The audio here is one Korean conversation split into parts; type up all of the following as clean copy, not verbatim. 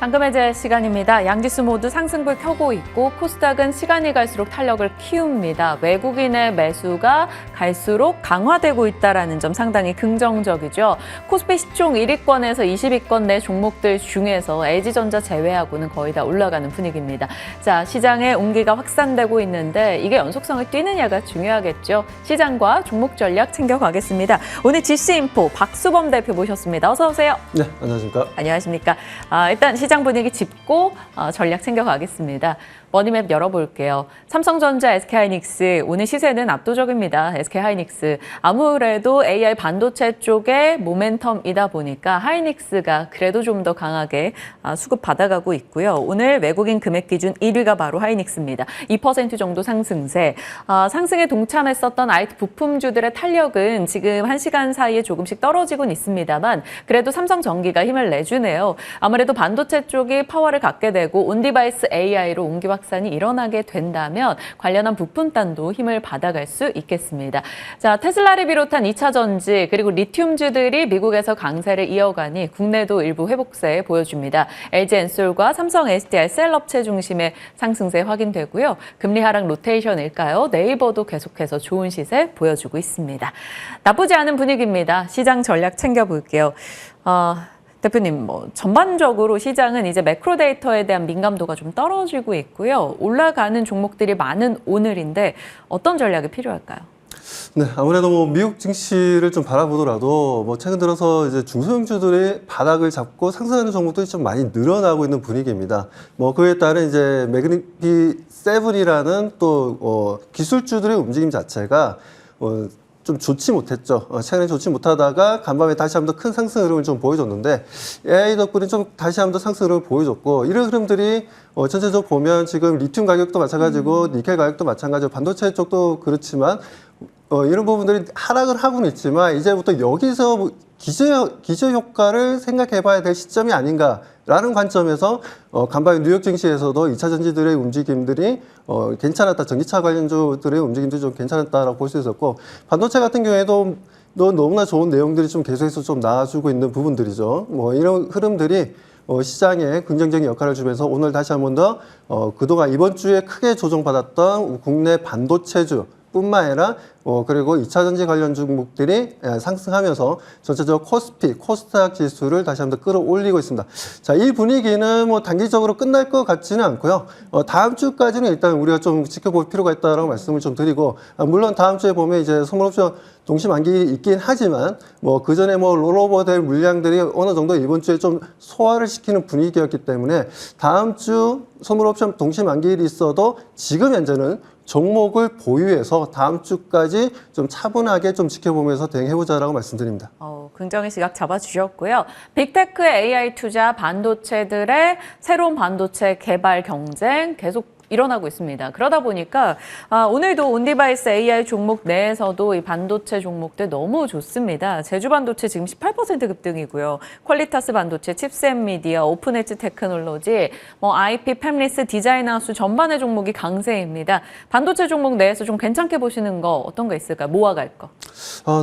잠금해제 시간입니다. 양지수 모두 상승불 켜고 있고 코스닥은 시간이 갈수록 탄력을 키웁니다. 외국인의 매수가 갈수록 강화되고 있다는 점 상당히 긍정적이죠. 코스피 시총 1위권에서 20위권 내 종목들 중에서 LG전자 제외하고는 거의 다 올라가는 분위기입니다. 자, 시장의 온기가 확산되고 있는데 이게 연속성을 띠느냐가 중요하겠죠. 시장과 종목 전략 챙겨가겠습니다. 오늘 GC인포 박수범 대표 모셨습니다. 어서 오세요. 네, 안녕하십니까. 안녕하십니까. 일단 시장 분위기 짚고 전략 챙겨가겠습니다. 머니맵 열어볼게요. 삼성전자, SK하이닉스 오늘 시세는 압도적입니다. SK하이닉스 아무래도 AI 반도체 쪽의 모멘텀이다 보니까 하이닉스가 그래도 좀 더 강하게 수급 받아가고 있고요. 오늘 외국인 금액 기준 1위가 바로 하이닉스입니다. 2% 정도 상승세. 상승에 동참했었던 IT 부품주들의 탄력은 지금 1시간 사이에 조금씩 떨어지곤 있습니다만 그래도 삼성전기가 힘을 내주네요. 아무래도 반도체 쪽이 파워를 갖게 되고 온디바이스 AI로 온기 확산이 일어나게 된다면 관련한 부품단도 힘을 받아갈 수 있겠습니다. 자, 테슬라를 비롯한 2차 전지 그리고 리튬주들이 미국에서 강세를 이어가니 국내도 일부 회복세 보여줍니다. LG엔솔과 삼성 SDI 셀업체 중심의 상승세 확인되고요. 금리 하락 로테이션일까요? 네이버도 계속해서 좋은 시세 보여주고 있습니다. 나쁘지 않은 분위기입니다. 시장 전략 챙겨볼게요. 대표님, 전반적으로 시장은 이제 매크로 데이터에 대한 민감도가 좀 떨어지고 있고요. 올라가는 종목들이 많은 오늘인데 어떤 전략이 필요할까요? 네, 아무래도 미국 증시를 좀 바라보더라도 최근 들어서 이제 중소형주들의 바닥을 잡고 상승하는 종목들이 좀 많이 늘어나고 있는 분위기입니다. 그에 따른 이제 매그니피 7이라는 또 기술주들의 움직임 자체가 좀 좋지 못했죠. 최근에 좋지 못하다가 간밤에 다시 한번 더 큰 상승 흐름을 좀 보여줬는데 AI 덕분에 좀 다시 한번 더 상승 흐름을 보여줬고 이런 흐름들이 전체적으로 보면 지금 리튬 가격도 마찬가지고 니켈 가격도 마찬가지고 반도체 쪽도 그렇지만 이런 부분들이 하락을 하고는 있지만 이제부터 여기서 기저 효과를 생각해 봐야 될 시점이 아닌가라는 관점에서 간밤에 뉴욕 증시에서도 2차 전지들의 움직임들이 괜찮았다. 전기차 관련주들의 움직임도 좀 괜찮았다라고 볼 수 있었고 반도체 같은 경우에도 너무나 좋은 내용들이 좀 계속해서 좀 나와주고 있는 부분들이죠. 이런 흐름들이 시장에 긍정적인 역할을 주면서 오늘 다시 한 번 더 그동안 이번 주에 크게 조정받았던 국내 반도체주 뿐만 아니라 그리고 2차 전지 관련 종목들이 상승하면서 전체적으로 코스닥 지수를 다시 한번 끌어올리고 있습니다. 자, 이 분위기는 단기적으로 끝날 것 같지는 않고요. 다음 주까지는 일단 우리가 좀 지켜볼 필요가 있다라고 말씀을 좀 드리고 물론 다음 주에 보면 이제 선물옵션 동시 만기 있긴 하지만 그 전에 롤오버될 물량들이 어느 정도 이번 주에 좀 소화를 시키는 분위기였기 때문에 다음 주 선물옵션 동시 만기일이 있어도 지금 현재는 종목을 보유해서 다음 주까지 좀 차분하게 좀 지켜보면서 대응해보자라고 말씀드립니다. 긍정의 시각 잡아주셨고요. 빅테크의 AI 투자, 반도체들의 새로운 반도체 개발 경쟁 계속 일어나고 있습니다. 그러다 보니까 오늘도 온디바이스 AI 종목 내에서도 이 반도체 종목들 너무 좋습니다. 제주반도체 지금 18% 급등이고요. 퀄리타스 반도체, 칩스앤미디어, 오픈엣지 테크놀로지, IP, 팹리스, 디자인하우스 전반의 종목이 강세입니다. 반도체 종목 내에서 좀 괜찮게 보시는 거 어떤 거 있을까요? 모아갈 거.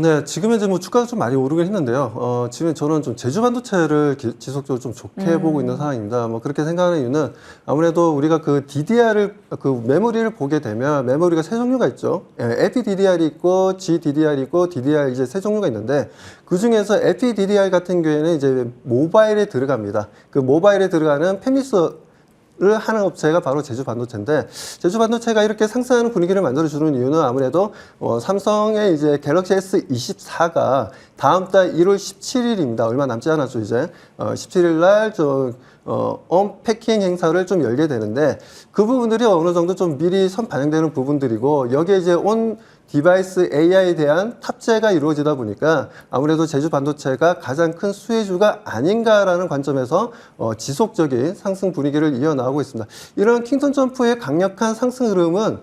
네, 지금 현재 주가가 좀 많이 오르긴 했는데요. 지금 저는 좀 제주반도체를 지속적으로 좀 좋게 보고 있는 상황입니다. 그렇게 생각하는 이유는 아무래도 우리가 그 DDR을 그 메모리를 보게 되면 메모리가 세 종류가 있죠. LPDDR이 있고 GDDR이 있고 DDR 이제 세 종류가 있는데 그 중에서 LPDDR 같은 경우에는 이제 모바일에 들어갑니다. 그 모바일에 들어가는 팹리스를 하는 업체가 바로 제주반도체인데 제주반도체가 이렇게 상승하는 분위기를 만들어주는 이유는 아무래도 삼성의 이제 갤럭시 S24가 다음 달 1월 17일입니다. 얼마 남지 않았죠, 이제. 17일 날 언패킹 행사를 좀 열게 되는데 그 부분들이 어느 정도 좀 미리 선반영되는 부분들이고 여기에 이제 온 디바이스 AI에 대한 탑재가 이루어지다 보니까 아무래도 제주반도체가 가장 큰 수혜주가 아닌가라는 관점에서 지속적인 상승 분위기를 이어나가고 있습니다. 이런 킹턴 점프의 강력한 상승 흐름은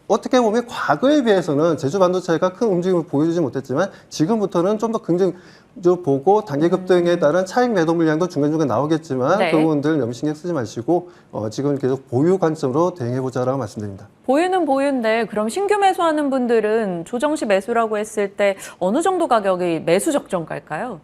어떻게 보면 과거에 비해서는 제주반도체가 큰 움직임을 보여주지 못했지만 지금부터는 좀 더 긍정적으로 보고 단기 급등에 따른 차익 매도 물량도 중간중간 나오겠지만 네. 그 부분들 너무 신경 쓰지 마시고 지금 계속 보유 관점으로 대응해보자라고 말씀드립니다. 보유는 보유인데 그럼 신규 매수하는 분들은 조정시 매수라고 했을 때 어느 정도 가격이 매수 적정가일까요?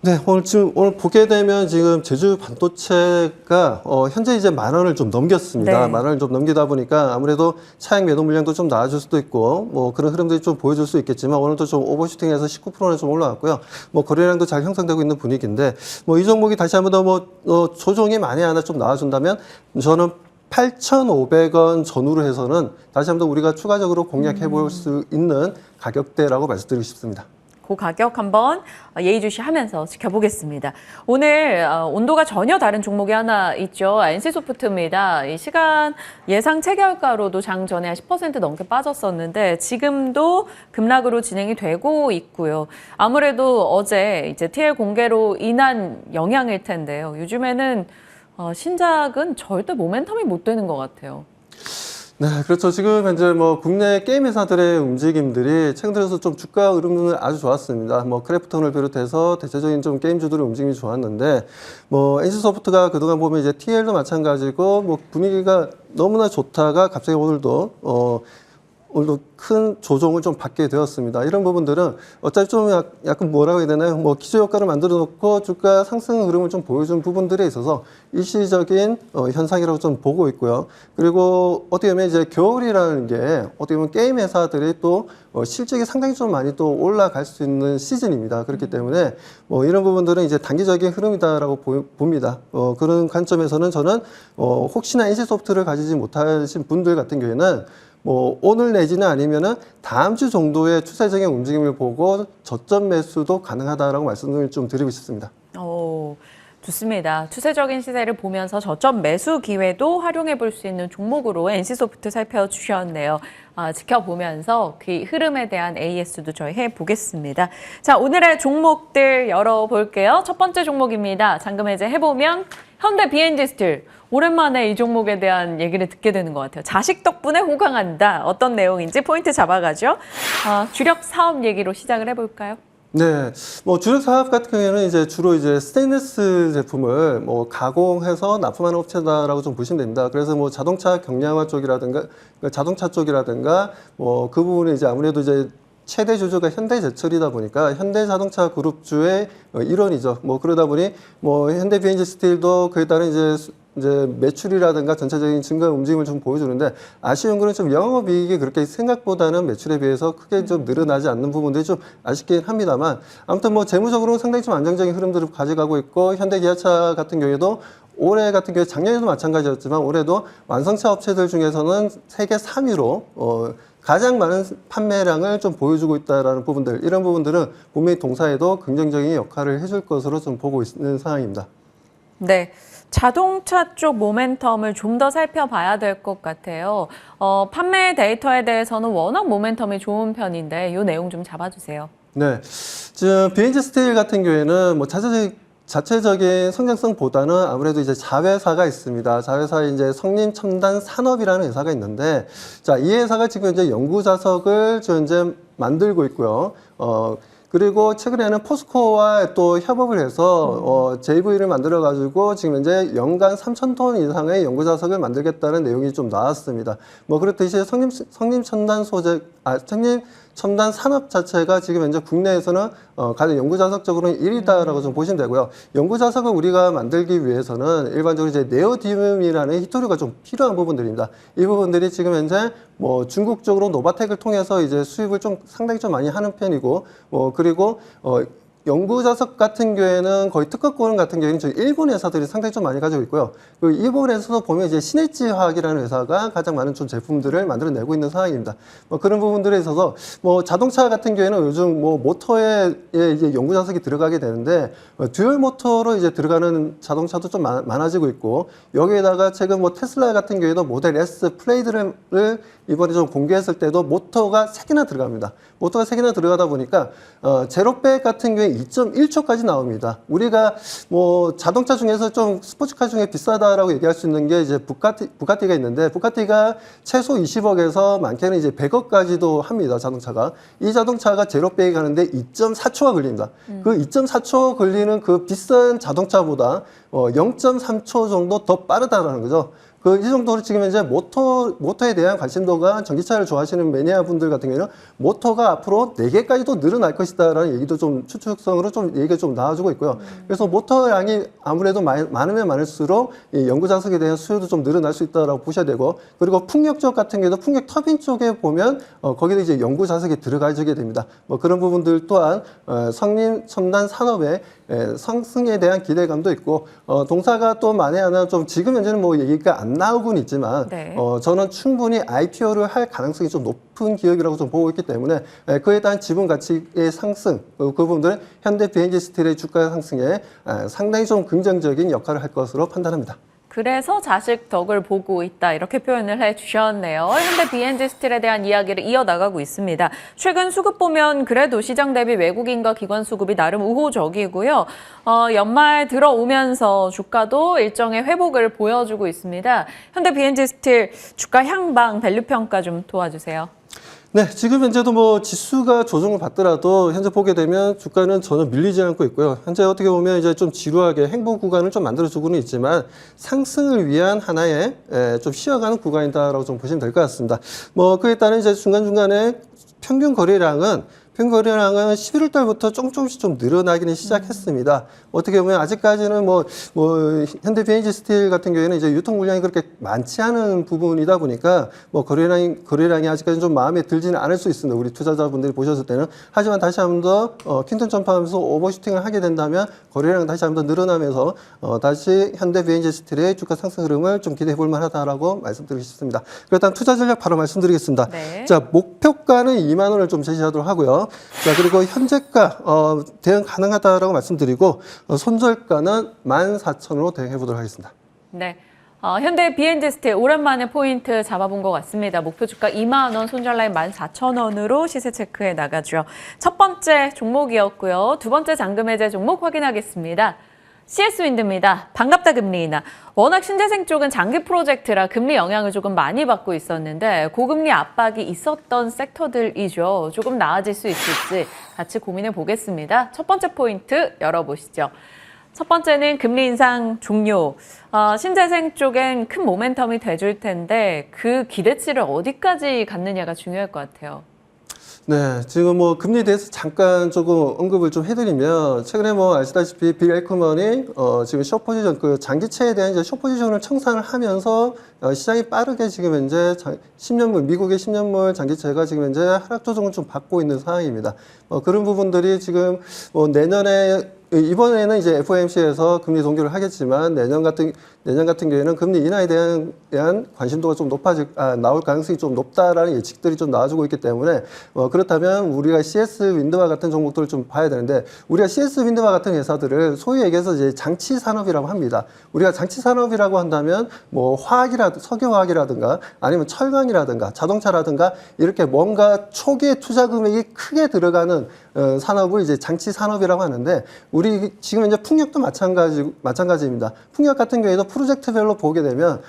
네, 오늘 보게 되면 지금 제주 반도체가 현재 이제 10,000원을 좀 넘겼습니다. 네. 10,000원을 좀 넘기다 보니까 아무래도 차익 매도 물량도 좀 나아질 수도 있고 뭐 그런 흐름들이 좀 보여줄 수 있겠지만 오늘도 좀 오버슈팅해서 19%는 좀 올라왔고요. 뭐 거래량도 잘 형성되고 있는 분위기인데 뭐 이 종목이 다시 한번 더 조정이 많이 하나 좀 나와준다면 저는 8,500원 전후로 해서는 다시 한번 우리가 추가적으로 공략해 볼 수 있는 가격대라고 말씀드리고 싶습니다. 그 가격 한번 예의주시하면서 지켜보겠습니다. 오늘 온도가 전혀 다른 종목이 하나 있죠. NC소프트입니다. 이 시간 예상 체결가로도 장 전에 한 10% 넘게 빠졌었는데 지금도 급락으로 진행이 되고 있고요. 아무래도 어제 이제 TL 공개로 인한 영향일 텐데요. 요즘에는 신작은 절대 모멘텀이 못 되는 것 같아요. 네, 그렇죠. 지금 현재 뭐 국내 게임 회사들의 움직임들이 최근 들어서 좀 주가 흐름은 아주 좋았습니다. 뭐 크래프톤을 비롯해서 대체적인 좀 게임주들의 움직임이 좋았는데 뭐 NC소프트가 그동안 보면 이제 TL도 마찬가지고 뭐 분위기가 너무나 좋다가 갑자기 오늘도 큰 조정을 좀 받게 되었습니다. 이런 부분들은 어차피 좀 약간 뭐라고 해야 되나요? 뭐 기저효과를 만들어 놓고 주가 상승 흐름을 좀 보여준 부분들에 있어서 일시적인 현상이라고 좀 보고 있고요. 그리고 어떻게 보면 이제 겨울이라는 게 어떻게 보면 게임 회사들이 또 실적이 상당히 좀 많이 또 올라갈 수 있는 시즌입니다. 그렇기 때문에 뭐 이런 부분들은 이제 단기적인 흐름이다라고 봅니다. 그런 관점에서는 저는 혹시나 NC소프트를 가지지 못하신 분들 같은 경우에는 뭐 오늘 내지는 아니면은 다음 주 정도의 추세적인 움직임을 보고 저점 매수도 가능하다라고 말씀을 좀 드리고 싶습니다. 좋습니다. 추세적인 시세를 보면서 저점 매수 기회도 활용해 볼 수 있는 종목으로 NC소프트 살펴주셨네요. 지켜보면서 그 흐름에 대한 AS도 저희 해보겠습니다. 자, 오늘의 종목들 열어볼게요. 첫 번째 종목입니다. 잠금 해제 해보면 현대 BNG 스틸. 오랜만에 이 종목에 대한 얘기를 듣게 되는 것 같아요. 자식 덕분에 호강한다. 어떤 내용인지 포인트 잡아가죠. 주력 사업 얘기로 시작을 해볼까요? 네, 뭐 주력 사업 같은 경우에는 이제 주로 이제 스테인리스 제품을 뭐 가공해서 납품하는 업체다라고 좀 보시면 됩니다. 그래서 뭐 자동차 경량화 쪽이라든가 자동차 쪽이라든가 뭐 그 부분은 이제 아무래도 이제 최대 주주가 현대제철이다 보니까 현대자동차 그룹주의 일원이죠. 뭐 그러다 보니 뭐 현대 BNG 스틸도 그에 따른 이제 매출이라든가 전체적인 증가 움직임을 좀 보여주는데 아쉬운 거는 좀 영업이익이 그렇게 생각보다는 매출에 비해서 크게 좀 늘어나지 않는 부분들이 좀 아쉽긴 합니다만 아무튼 뭐 재무적으로는 상당히 좀 안정적인 흐름들을 가져가고 있고 현대기아차 같은 경우에도 올해 같은 경우에 작년에도 마찬가지였지만 올해도 완성차 업체들 중에서는 세계 3위로 가장 많은 판매량을 좀 보여주고 있다라는 부분들 이런 부분들은 분명히 동사에도 긍정적인 역할을 해줄 것으로 좀 보고 있는 상황입니다. 네. 자동차 쪽 모멘텀을 좀 더 살펴봐야 될 것 같아요. 판매 데이터에 대해서는 워낙 모멘텀이 좋은 편인데 이 내용 좀 잡아주세요. 네, 지금 BNG 스틸 같은 경우에는 뭐 자체적인 성장성보다는 아무래도 이제 자회사가 있습니다. 자회사에 이제 성림첨단산업이라는 회사가 있는데, 자, 이 회사가 지금 이제 연구 자석을 현재 만들고 있고요. 그리고 최근에는 포스코와 또 협업을 해서 JV를 만들어 가지고 지금 현재 연간 3,000톤 이상의 연구 자석을 만들겠다는 내용이 좀 나왔습니다. 뭐 그렇듯이 성림첨단 산업 자체가 지금 현재 국내에서는 가장 연구 자석적으로는 1위다라고 좀 보시면 되고요. 연구 자석을 우리가 만들기 위해서는 일반적으로 이제 네오디듐이라는 히토류가 좀 필요한 부분들입니다. 이 부분들이 지금 현재 뭐 중국 쪽으로 노바텍을 통해서 이제 수입을 좀 상당히 좀 많이 하는 편이고, 그리고 연구 자석 같은 경우에는 거의 특허권 같은 경우에는 저희 일본 회사들이 상당히 좀 많이 가지고 있고요. 그 일본에서도 보면 이제 시네치 화학이라는 회사가 가장 많은 좀 제품들을 만들어내고 있는 상황입니다. 뭐 그런 부분들에 있어서 뭐 자동차 같은 경우에는 요즘 뭐 모터에 이제 연구 자석이 들어가게 되는데 듀얼 모터로 이제 들어가는 자동차도 좀 많아지고 있고 여기에다가 최근 뭐 테슬라 같은 경우에도 모델 S 플레이드를 이번에 좀 공개했을 때도 모터가 3개나 들어갑니다. 모터가 3개나 들어가다 보니까 제로백 같은 경우에 2.1초까지 나옵니다. 우리가 뭐 자동차 중에서 좀 스포츠카 중에 비싸다라고 얘기할 수 있는 게 이제 부가티가 있는데 부가티가 최소 20억에서 많게는 이제 100억까지도 합니다. 자동차가. 이 자동차가 제로백이 가는데 2.4초가 걸립니다. 그 2.4초 걸리는 그 비싼 자동차보다 0.3초 정도 더 빠르다라는 거죠. 이 정도로 지금 이제 모터에 대한 관심도가 전기차를 좋아하시는 매니아 분들 같은 경우는 모터가 앞으로 4개까지도 늘어날 것이다라는 얘기도 좀 추측성으로 좀 얘기가 좀 나와주고 있고요. 그래서 모터 양이 아무래도 많으면 많을수록 이 연구 자석에 대한 수요도 좀 늘어날 수 있다라고 보셔야 되고, 그리고 풍력 쪽 같은 경우도 풍력 터빈 쪽에 보면 거기도 이제 연구 자석이 들어가게 됩니다. 그런 부분들 또한 첨단 산업의 상승에 대한 기대감도 있고, 동사가 또 만에 하나 좀 지금 현재는 뭐 얘기가 안 나오곤 있지만 네. 저는 충분히 IPO를 할 가능성이 좀 높은 기업이라고 좀 보고 있기 때문에 그에 따른 지분 가치의 상승, 그 부분들은 현대 비엔지 스틸의 주가 상승에 상당히 좀 긍정적인 역할을 할 것으로 판단합니다. 그래서 자식 덕을 보고 있다 이렇게 표현을 해주셨네요. 현대 비엔지 스틸에 대한 이야기를 이어나가고 있습니다. 최근 수급 보면 그래도 시장 대비 외국인과 기관 수급이 나름 우호적이고요. 연말 들어오면서 주가도 일정의 회복을 보여주고 있습니다. 현대 비엔지 스틸 주가 향방 밸류 평가 좀 도와주세요. 네, 지금 현재도 뭐 지수가 조정을 받더라도 현재 보게 되면 주가는 전혀 밀리지 않고 있고요. 현재 어떻게 보면 이제 좀 지루하게 행보 구간을 좀 만들어주고는 있지만 상승을 위한 하나의 좀 쉬어가는 구간이다라고 좀 보시면 될 것 같습니다. 그에 따른 이제 중간중간에 평균 거래량은 11월 달부터 조금씩 좀 늘어나기는 시작했습니다. 어떻게 보면 아직까지는 현대 비엔지 스틸 같은 경우에는 이제 유통 물량이 그렇게 많지 않은 부분이다 보니까 거래량이 아직까지 좀 마음에 들지는 않을 수 있습니다. 우리 투자자분들이 보셨을 때는. 하지만 다시 한 번 더 퀸턴 점프하면서 오버슈팅을 하게 된다면 거래량 다시 한 번 더 늘어나면서 다시 현대 비엔지 스틸의 주가 상승 흐름을 좀 기대해 볼 만하다라고 말씀드리고 싶습니다. 그렇다면 투자 전략 바로 말씀드리겠습니다. 네. 자, 목표가는 2만 원을 좀 제시하도록 하고요. 자, 그리고 현재가 대응 가능하다라고 말씀드리고 손절가는 14,000원으로 대응해 보도록 하겠습니다. 네. 현대 비엔지 스틸 오랜만에 포인트 잡아본 것 같습니다. 목표 주가 2만 원, 손절 라인 14,000원으로 시세 체크해 나가죠. 첫 번째 종목이었고요. 두 번째 잔금 해제 종목 확인하겠습니다. CS윈드입니다. 반갑다 금리 인하. 워낙 신재생 쪽은 장기 프로젝트라 금리 영향을 조금 많이 받고 있었는데 고금리 압박이 있었던 섹터들이죠. 조금 나아질 수 있을지 같이 고민해 보겠습니다. 첫 번째 포인트 열어보시죠. 첫 번째는 금리 인상 종료. 신재생 쪽엔 큰 모멘텀이 돼줄 텐데 그 기대치를 어디까지 갖느냐가 중요할 것 같아요. 네, 지금 금리에 대해서 잠깐 조금 언급을 좀 해드리면, 최근에 아시다시피 빌 에이크먼이 지금 숏포지션, 장기채에 대한 이제 숏포지션을 청산을 하면서 시장이 빠르게 지금 현재 10년물, 미국의 10년물 장기채가 지금 현재 하락 조정을 좀 받고 있는 상황입니다. 그런 부분들이 지금 내년에 이번에는 이제 FOMC에서 금리 동결을 하겠지만 내년 같은 경우에는 금리 인하에 대한 관심도가 좀 나올 가능성이 좀 높다라는 예측들이 좀 나와주고 있기 때문에 그렇다면 우리가 CS 윈드와 같은 종목들을 좀 봐야 되는데, 우리가 CS 윈드와 같은 회사들을 소위 얘기해서 이제 장치 산업이라고 합니다. 우리가 장치 산업이라고 한다면 석유화학이라든가 아니면 철강이라든가 자동차라든가 이렇게 뭔가 초기에 투자 금액이 크게 들어가는 산업을 이제 장치 산업이라고 하는데, 우리 지금 이제 풍력도 마찬가지입니다. 풍력 같은 경우에도 프로젝트별로 보게 되면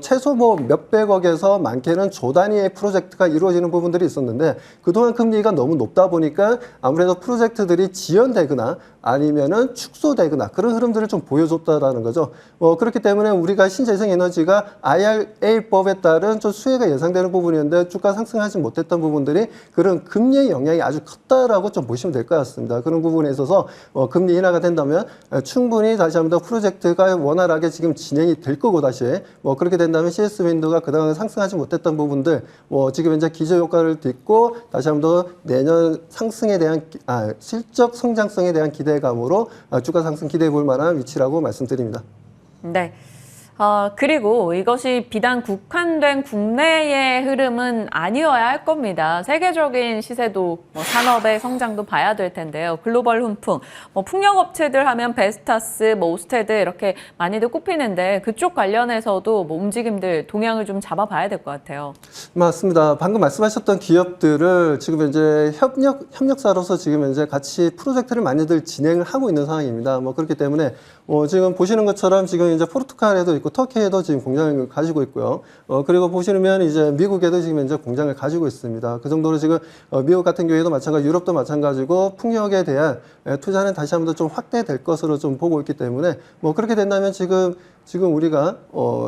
최소 몇백억에서 많게는 조 단위의 프로젝트가 이루어지는 부분들이 있었는데, 그동안 금리가 너무 높다 보니까 아무래도 프로젝트들이 지연되거나 아니면은 축소되거나 그런 흐름들을 좀 보여줬다라는 거죠. 그렇기 때문에 우리가 신재생 에너지가 IRA법에 따른 좀 수혜가 예상되는 부분이었는데 주가 상승하지 못했던 부분들이 그런 금리의 영향이 아주 컸다라고 좀 보시면 될 것 같습니다. 그런 부분에 있어서 금리 인하가 된다면 충분히 다시 한번 더 프로젝트가 원활하게 지금 진행이 될 거고, 다시 그렇게 된다면 CS 윈도가 그동안 상승하지 못했던 부분들 지금 현재 기저효과를 딛고 다시 한번 더 내년 상승에 대한 실적 성장성에 대한 기대감으로 주가 상승 기대해 볼 만한 위치라고 말씀드립니다. 네. 그리고 이것이 비단 국한된 국내의 흐름은 아니어야 할 겁니다. 세계적인 시세도 산업의 성장도 봐야 될 텐데요. 글로벌 훈풍, 풍력업체들 하면 베스타스, 오스테드 이렇게 많이들 꼽히는데 그쪽 관련해서도 움직임들, 동향을 좀 잡아봐야 될 것 같아요. 맞습니다. 방금 말씀하셨던 기업들을 지금 현재 협력사로서 지금 현재 같이 프로젝트를 많이들 진행을 하고 있는 상황입니다. 그렇기 때문에 지금 보시는 것처럼 지금 이제 포르투갈에도 있고 터키에도 지금 공장을 가지고 있고요. 그리고 보시면 이제 미국에도 지금 현재 공장을 가지고 있습니다. 그 정도로 지금 미국 같은 경우에도 마찬가지, 유럽도 마찬가지고 풍력에 대한 투자는 다시 한번 더 좀 확대될 것으로 좀 보고 있기 때문에 그렇게 된다면 지금 지금 우리가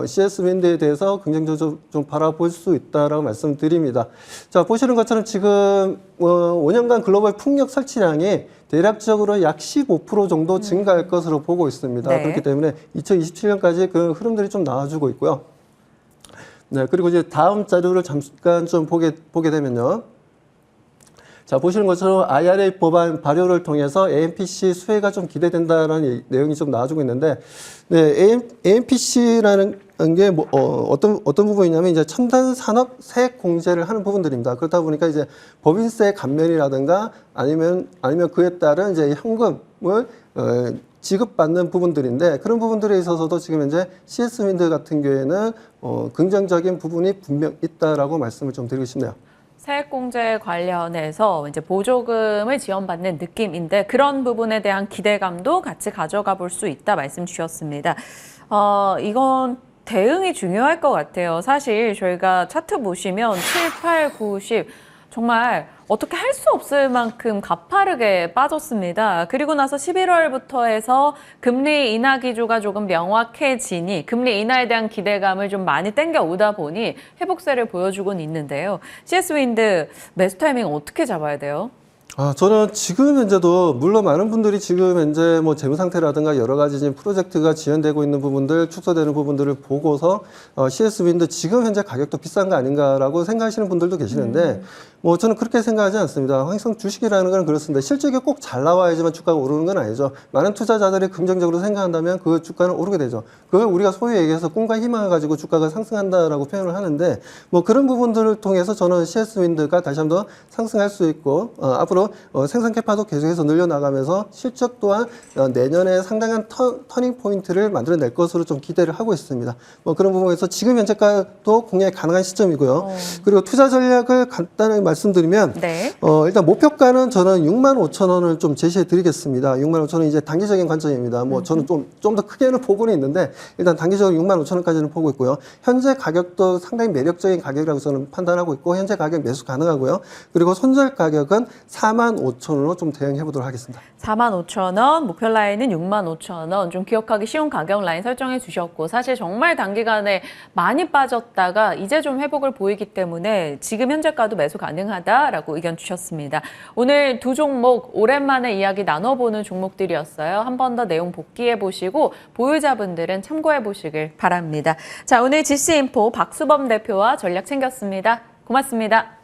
CS 윈드에 대해서 긍정적으로 좀 바라볼 수 있다라고 말씀드립니다. 자, 보시는 것처럼 지금 5년간 글로벌 풍력 설치량이 대략적으로 약 15% 정도 증가할 것으로 보고 있습니다. 네. 그렇기 때문에 2027년까지 그 흐름들이 좀 나와주고 있고요. 네, 그리고 이제 다음 자료를 잠깐 좀 보게 되면요. 자, 보시는 것처럼 IRA 법안 발효를 통해서 AMPC 수혜가 좀 기대된다라는 내용이 좀 나와주고 있는데, 네, AMPC라는 게 어떤 부분이냐면 이제 첨단 산업 세액 공제를 하는 부분들입니다. 그렇다 보니까 이제 법인세 감면이라든가 아니면 그에 따른 이제 현금을 지급받는 부분들인데, 그런 부분들에 있어서도 지금 현재 CS 윈드 같은 경우에는 긍정적인 부분이 분명 있다라고 말씀을 좀 드리고 싶네요. 세액공제 관련해서 이제 보조금을 지원받는 느낌인데 그런 부분에 대한 기대감도 같이 가져가 볼 수 있다 말씀 주셨습니다. 이건 대응이 중요할 것 같아요. 사실 저희가 차트 보시면 7, 8, 9, 10 정말 어떻게 할 수 없을 만큼 가파르게 빠졌습니다. 그리고 나서 11월부터 해서 금리 인하 기조가 조금 명확해지니 금리 인하에 대한 기대감을 좀 많이 땡겨오다 보니 회복세를 보여주곤 있는데요. CS 윈드 매수 타이밍 어떻게 잡아야 돼요? 저는 지금 현재도 물론 많은 분들이 지금 현재 뭐 재무 상태라든가 여러 가지 지금 프로젝트가 지연되고 있는 부분들, 축소되는 부분들을 보고서 CS 윈드 지금 현재 가격도 비싼 거 아닌가라고 생각하시는 분들도 계시는데 뭐 저는 그렇게 생각하지 않습니다. 항상 주식이라는 건 그렇습니다. 실적이 꼭 잘 나와야지만 주가가 오르는 건 아니죠. 많은 투자자들이 긍정적으로 생각한다면 그 주가는 오르게 되죠. 그걸 우리가 소위 얘기해서 꿈과 희망을 가지고 주가가 상승한다라고 표현을 하는데 뭐 그런 부분들을 통해서 저는 CS 윈드가 다시 한번 상승할 수 있고 앞으로 생산 캐파도 계속해서 늘려나가면서 실적 또한 내년에 상당한 터닝 포인트를 만들어낼 것으로 좀 기대를 하고 있습니다. 뭐 그런 부분에서 지금 현재가도 공략이 가능한 시점이고요. 그리고 투자 전략을 간단하게 말씀드리면 네. 일단 목표가는 저는 65,000원을 좀 제시해 드리겠습니다. 65,000원 이제 단기적인 관점입니다. 뭐 저는 좀 더 크게는 보고는 있는데 일단 단기적으로 65,000원까지는 보고 있고요. 현재 가격도 상당히 매력적인 가격이라고 저는 판단하고 있고 현재 가격 매수 가능하고요. 그리고 손절 가격은 45,000원으로 좀 대응해 보도록 하겠습니다. 45,000원, 목표 라인은 65,000원. 좀 기억하기 쉬운 가격 라인 설정해 주셨고 사실 정말 단기간에 많이 빠졌다가 이제 좀 회복을 보이기 때문에 지금 현재가도 매수 가능하다라고 의견 주셨습니다. 오늘 두 종목 오랜만에 이야기 나눠보는 종목들이었어요. 한 번 더 내용 복기해 보시고 보유자분들은 참고해 보시길 바랍니다. 자, 오늘 GC인포 박수범 대표와 전략 챙겼습니다. 고맙습니다.